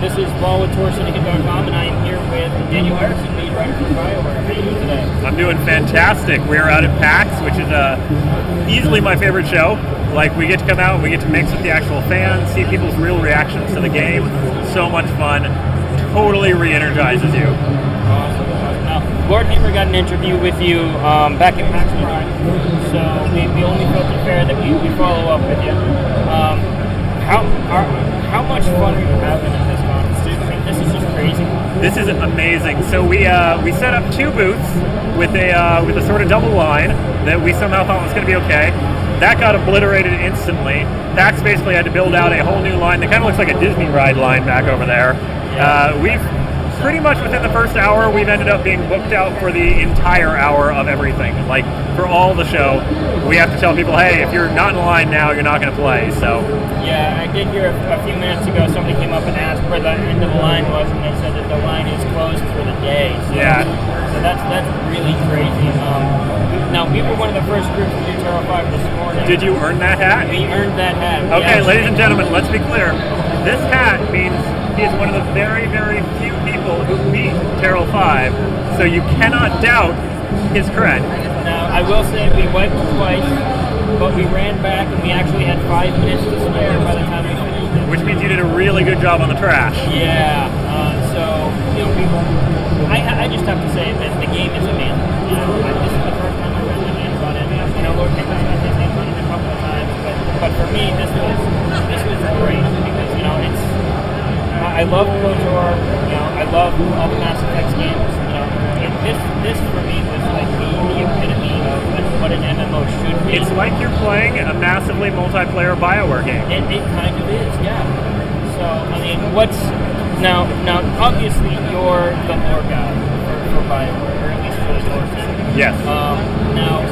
This is Paul with TORSyndicate.com, and I am here with Daniel Erickson, lead writer for BioWare. How are you doing today? I'm doing fantastic. We're out at PAX, which is easily my favorite show. Like, we get to come out and we get to mix with the actual fans, see people's real reactions to the game. So much fun. Totally re-energizes you. Awesome. Now, Lord Hamer got an interview with you back in PAX East, so we only felt it fair that we follow up with you. How much fun are you having at this conference, dude? I mean, this is just crazy. This is amazing. So we set up 2 booths with a sort of double line that we somehow thought was going to be okay. That got obliterated instantly. PAX basically had to build out a whole new line that kind of looks like a Disney ride line back over there. We've pretty much within the first hour, we've ended up being booked out for the entire hour of everything. Like, for all the show, we have to tell people, hey, if you're not in line now, you're not going to play. So yeah, I did hear a few minutes ago somebody came up and asked where the end of the line was, and they said that the line is closed for the day. So, yeah. So that's really crazy. Now, we were one of the first groups to do Terra 5 this morning. Did you earn that hat? We earned that hat. Okay, ladies and gentlemen, let's be clear. This hat means he is one of the very, very few people who beat Terra 5, so you cannot doubt his cred. Now, I will say we wiped twice, but we ran back and we actually had 5 minutes to spare by the time we finished it. Which means you did a really good job on the trash. Yeah, so, you know, I just have to say that the game is amazing. You know, this is the first time I've read my hands on it. You know, Lord Hamer's got his hands on it a couple of times, but for me, this was great because, you know, I love KOTOR, you know, I love all the Mass Effect games, you know, and this for me was like the epitome of what an MMO should be. It's like you're playing a massively multiplayer BioWare game. It kind of is, yeah. So, I mean, now obviously you're the lore guy for BioWare, or at least for the TORSyndicate. Yes. Now,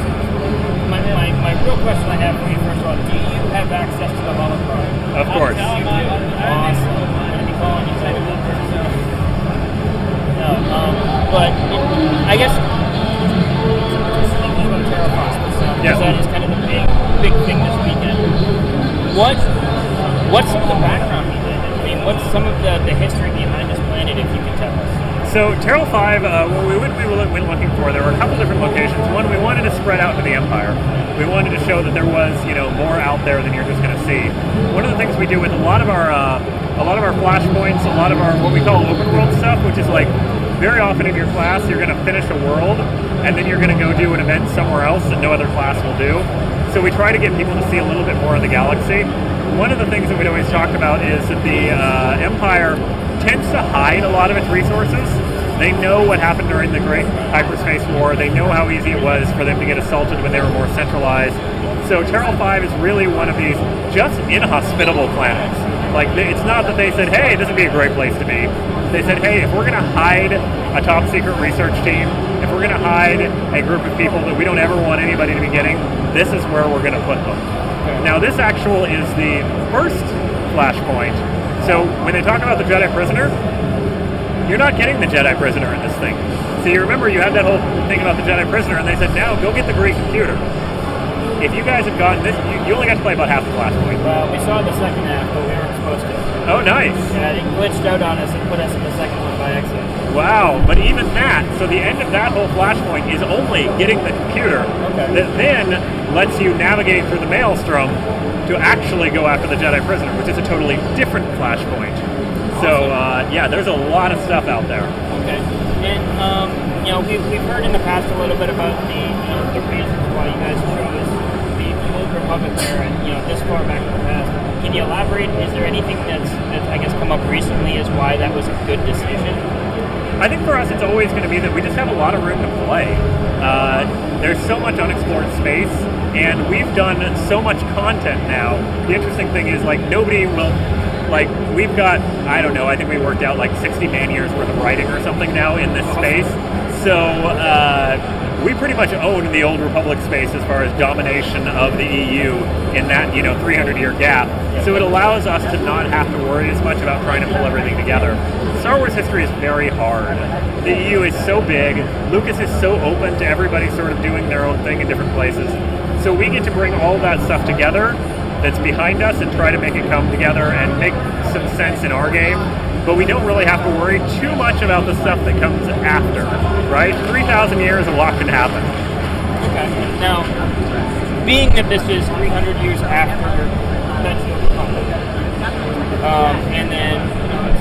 my real question I have for you, first of all, do you have access to the holocron? Of course. You do. Awesome. Calling you later. No, but I guess just thinking about Terra 5, because that is kind of the big thing this weekend. What's some of the background behind it? I mean, what's some of the history behind this planet, if you can tell us? So Terra 5, what we went looking for, there were a couple different locations. One, we wanted to spread out to the Empire. We wanted to show that there was, you know, more out there than you're just going to see. One of the things we do with a lot of our flashpoints, a lot of our what we call open world stuff, which is like very often in your class you're going to finish a world and then you're going to go do an event somewhere else that no other class will do. So we try to get people to see a little bit more of the galaxy. One of the things that we'd always talk about is that the Empire tends to hide a lot of its resources. They know what happened during the Great Hyperspace War. They know how easy it was for them to get assaulted when they were more centralized. So Terra 5 is really one of these just inhospitable planets. Like, it's not that they said, hey, this would be a great place to be. They said, hey, if we're going to hide a top secret research team, if we're going to hide a group of people that we don't ever want anybody to be getting, this is where we're going to put them. Now, this actual is the first flashpoint. So when they talk about the Jedi prisoner, you're not getting the Jedi prisoner in this thing. So you remember you had that whole thing about the Jedi prisoner, and they said, now go get the Greek computer. If you guys have gotten this, you only got to play about half the flashpoint. Well, we saw the second half, but we weren't supposed to. Oh, nice. Yeah, it glitched out on us and put us in the second one by accident. Wow, but even that, so the end of that whole flashpoint is only getting the computer that then lets you navigate through the maelstrom to actually go after the Jedi prisoner, which is a totally different flashpoint. So, yeah, there's a lot of stuff out there. Okay. And, you know, we've heard in the past a little bit about the reasons why you guys chose the Old Republic era, you know, this far back in the past. Can you elaborate? Is there anything that's I guess, come up recently as why that was a good decision? I think for us, it's always going to be that we just have a lot of room to play. There's so much unexplored space, and we've done so much content now. The interesting thing is, like, nobody will... Like, we've got, I don't know, I think we worked out like 60 man-years worth of writing or something now in this space. So we pretty much own the Old Republic space as far as domination of the EU in that, 300-year gap. So it allows us to not have to worry as much about trying to pull everything together. Star Wars history is very hard. The EU is so big. Lucas is so open to everybody sort of doing their own thing in different places. So we get to bring all that stuff together that's behind us and try to make it come together and make some sense in our game. but we don't really have to worry too much about the stuff that comes after, right? 3,000 years, a lot can happen. Okay. Now, being that this is 300 years after Daniel Republic, and then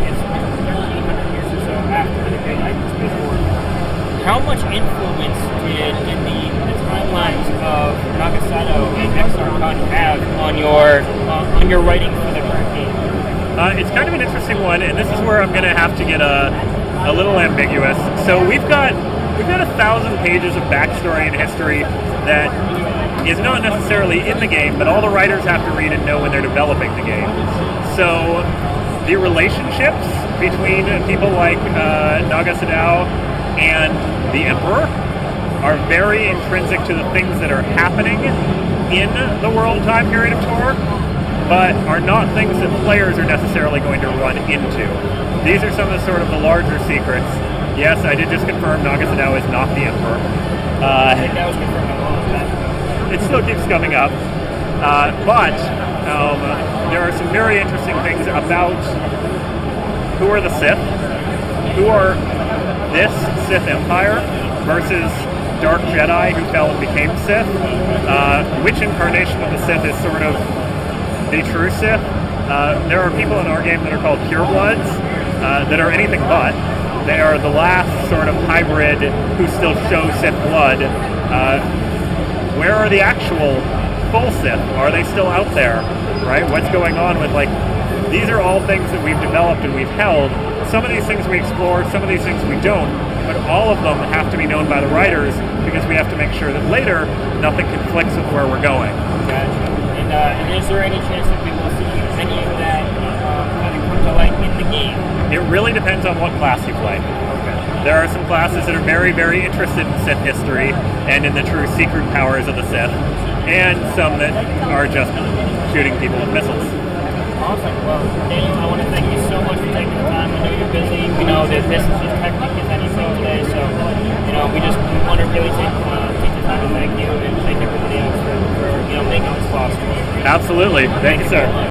it's 1,300 years or so after the Great Hyperspace War, how much influence did the timelines of Nagasato and Exarchon have on your writing for the current game? It's kind of an interesting one, and this is where I'm going to have to get a little ambiguous. So we've got 1,000 pages of backstory and history that is not necessarily in the game, but all the writers have to read and know when they're developing the game. So the relationships between people like Nagasadao and the Emperor are very intrinsic to the things that are happening in the world time period of Tor, but are not things that players are necessarily going to run into. These are some of the larger secrets. Yes, I did just confirm Nagasadao is not the Emperor. I think that was confirmed a long time ago. It still keeps coming up. But there are some very interesting things about who are the Sith, who are this Sith Empire versus Dark Jedi who fell and became Sith. Which incarnation of the Sith is sort of the true Sith? There are people in our game that are called purebloods that are anything but. They are the last sort of hybrid who still show Sith blood. Where are the actual full Sith? Are they still out there? Right? What's going on with, like, these are all things that we've developed and we've held. Some of these things we explore, some of these things we don't, but all of them have to be known by the writers because we have to make sure that later nothing conflicts with where we're going. Gotcha. And is there any chance that we will see any of that kind of come to light in the game? It really depends on what class you play. Okay. There are some classes that are very, very interested in Sith history and in the true secret powers of the Sith, and some that are just shooting people with missiles. Awesome. Well, Daniel, I want to thank you so much for taking the time. I know you're busy. We know that this is as hectic as anything today, so we just want to really take the time to thank you and thank everybody else for making this possible. Absolutely. Thank you, sir.